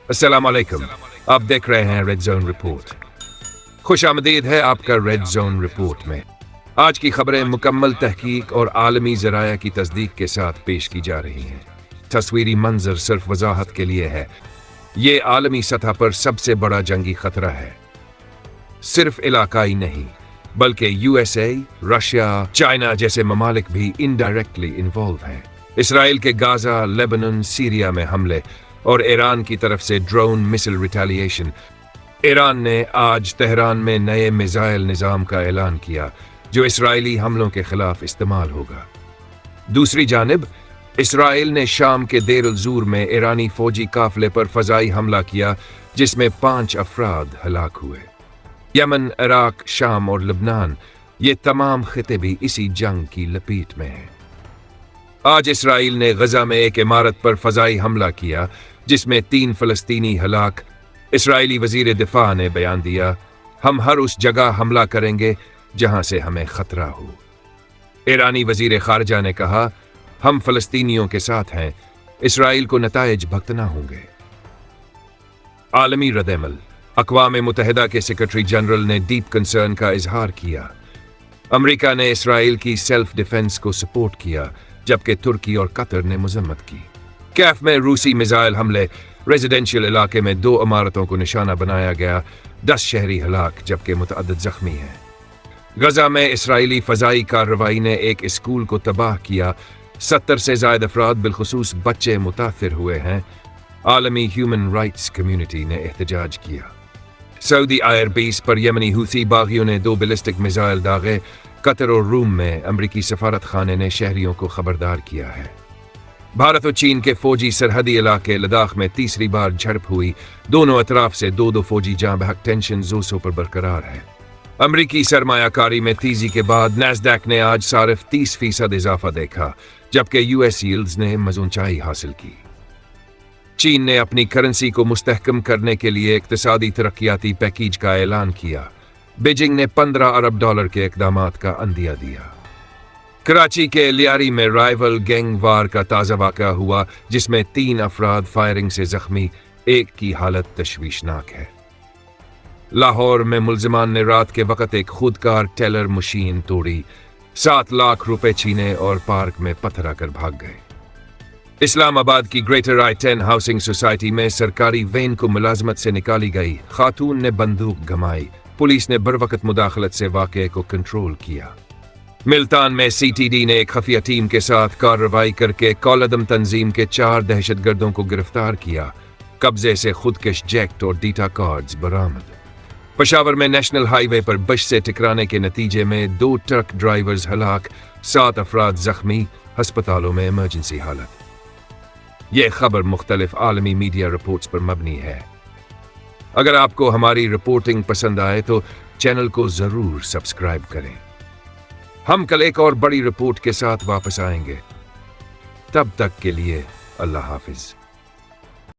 अस्सलाम वालेकुम। आप देख रहे हैं रेड जोन रिपोर्ट। खुश आमदीद है आपका रेड जोन रिपोर्ट में। आज की खबरें मुकम्मल तहकीक और आलमी ज़राया की तस्दीक के साथ पेश की जा रही हैं। तस्वीरी मंजर सिर्फ वजाहत के लिए है। ये आलमी सतह पर सबसे बड़ा जंगी खतरा है। सिर्फ इलाकाई नहीं बल्कि यूएसए, रशिया, चाइना जैसे ममालिक भी इनडायरेक्टली इन्वॉल्व हैं। इसराइल के गाजा, लेबनान, सीरिया में हमले और ईरान की तरफ से ड्रोन मिसाइल रिटेलिएशन। ईरान ने आज तेहरान में नए मिसाइल निज़ाम का ऐलान किया जो इसराइली हमलों के खिलाफ इस्तेमाल होगा। दूसरी जानिब इसराइल ने शाम के देर ज़ूर में ईरानी फौजी काफिले पर फ़ज़ाई हमला किया जिसमें 5 अफराद हलाक हुए। यमन, इराक, शाम और लबनान ये तमाम खिते भी इसी जंग की लपेट में हैं। आज इसराइल ने गजा में एक इमारत पर फ़ज़ाई हमला किया जिसमें 3 फ़लस्तीनी हलाक। इसराइली वज़ीर दिफा ने बयान दिया, हम हर उस जगह हमला करेंगे जहां से हमें खतरा हो। ईरानी वज़ीर ख़ारजा ने कहा, हम फ़लस्तीनियों के साथ हैं, इसराइल को नताइज भुगतना होंगे। आलमी रद्द-ए-अमल। अक़वाम मुत्तहिदा के सेक्रेटरी जनरल ने डीप कंसर्न का इजहार किया। अमेरिका ने इसराइल की सेल्फ डिफेंस को सपोर्ट किया जबकि तुर्की और कतर ने मजम्मत की। कैफ में रूसी मिसाइल हमले। रेजिडेंशियल इलाके में 2 इमारतों को निशाना बनाया गया, 10 शहरी हलाक जबकि मुतअद्दिद जख्मी हैं। गजा में इसराइली फ़ज़ाई कार्रवाई ने एक स्कूल को तबाह किया, 70 से ज़ायद अफराद बिलखुसूस बच्चे मुतासिर हुए हैं। आलमी ह्यूमन राइट्स कम्युनिटी ने एहतजाज किया। सऊदी एयरबेस पर यमनी हूथी बागियों ने 2 बैलिस्टिक मिसाइल दागे। कतर और रूम में अमरीकी सफारत खाने ने शहरियों को खबरदार किया है। भारत और चीन के फौजी सरहदी इलाके लद्दाख में तीसरी बार झड़प हुई। दोनों अतराफ से 2-2 फौजी जाँ बहक। टेंशन ज़ोसों पर बरकरार है। अमरीकी सरमायाकारी में तेजी के बाद नैस्डैक ने आज सारिफ 30% इजाफा देखा जबकि यूएस यील्ड्स ने मज़ूंचाई हासिल की। चीन ने अपनी करेंसी को मुस्तहकम करने के लिए इक़्तिसादी तरक्याती पैकेज का ऐलान किया। बीजिंग ने $15 अरब के इक़दामात का अंदिया दिया। कराची के लियारी में राइवल गैंग वार का ताज़ा वाक़या हुआ जिसमें 3 अफराद फायरिंग से जख्मी, एक की हालत तशवीशनाक है। लाहौर में मुल्ज़िमान ने रात के वक़्त एक खुदकार टेलर मशीन तोड़ी, 7 लाख रुपए छीने और पार्क में पत्थर आकर भाग गए। इस्लामाबाद की ग्रेटर I-10 हाउसिंग सोसाइटी में सरकारी वैन को मुलाजमत से निकाली गई, खातून ने बंदूक घमाई, पुलिस ने बरवकत मुदाखलत से वाक़े को कंट्रोल किया। मुल्तान में CTD ने एक खफिया टीम के साथ कार्रवाई करके कौलदम तंजीम के 4 दहशतगर्दों को गिरफ्तार किया। कब्जे से खुदकश जैक्ट और डीटा कार्ड्स बरामद। पेशावर में नेशनल हाईवे पर बस से टकराने के नतीजे में 2 ट्रक ड्राइवर्स हलाक, 7 अफराद जख्मी, अस्पतालों में इमरजेंसी हालत। यह खबर मुख्तलिफ आलमी मीडिया रिपोर्ट्स पर मबनी है। अगर आपको हमारी रिपोर्टिंग पसंद आए तो चैनल को ज़रूर सब्सक्राइब करें। हम कल एक और बड़ी रिपोर्ट के साथ वापस आएंगे। तब तक के लिए अल्लाह हाफिज।